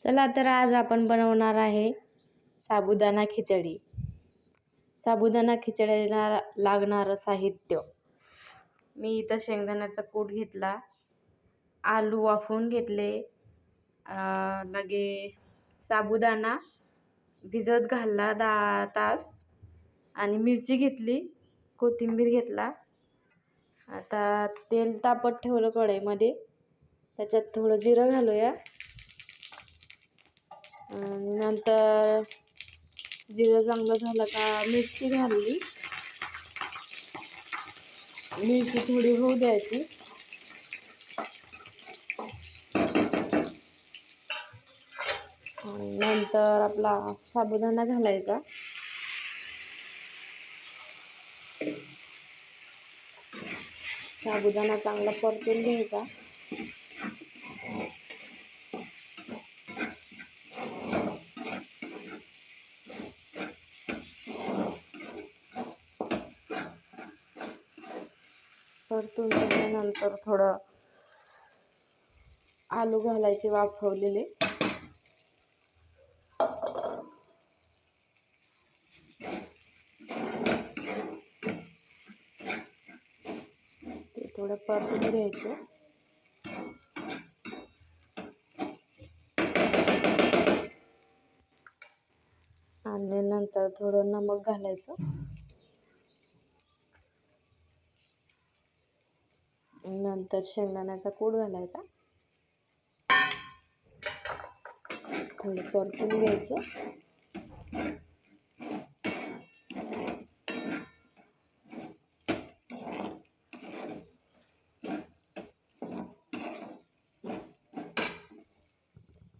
चला तर आज आपण बनवणार आहे साबुदाणा खिचडी. साबुदाणा खिचडीला लागणारं साहित्य: मी इथं शेंगदाण्याचा कूट घेतला, आलू वाफवून घेतले, लगे साबुदाणा भिजत घालला 10 तास, आणि मिरची घेतली, कोथिंबीर घेतला. आता तेल तापत ठेवलं कढईमध्ये, त्याच्यात थोडं जिरं घालूया. नंतर जिरं चांगलं झालं का मिरची घालली, मिरची थोडी होऊ द्यायची. नंतर आपला साबुदाणा घालायचा. साबुदाणा चांगला परतून घ्यायचा. परतून झाल्यानंतर थोडं आलू घालायचे वाफवलेले. ते थोडं परतून घ्यायचं. आणि नंतर थोडं नमक घालायचं. नंतर शेंगदाण्याचा कूट घालायचा. थोडं परतून घ्यायचं.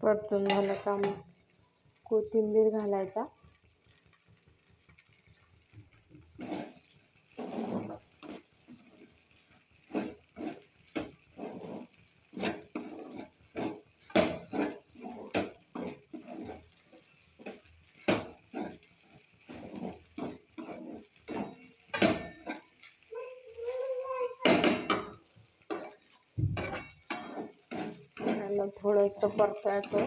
परतून झालं का मग कोथिंबीर घालायचा. मग थोडंसं परतायचं.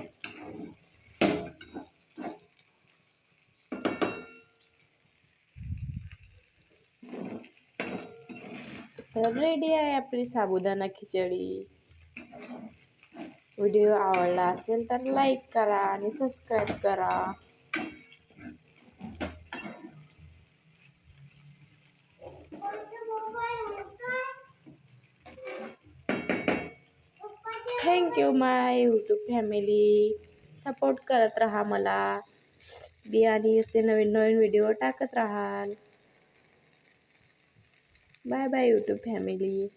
तर रेडी आहे आपली साबुदाणा खिचडी. व्हिडिओ आवडला असेल तर लाईक करा आणि सबस्क्राईब करा. थँक्यू माय यूट्यूब फॅमिली. सपोर्ट करत राहा मला. आणि असे नवीन नवीन व्हिडिओ टाकत राहाल. Bye bye YouTube family.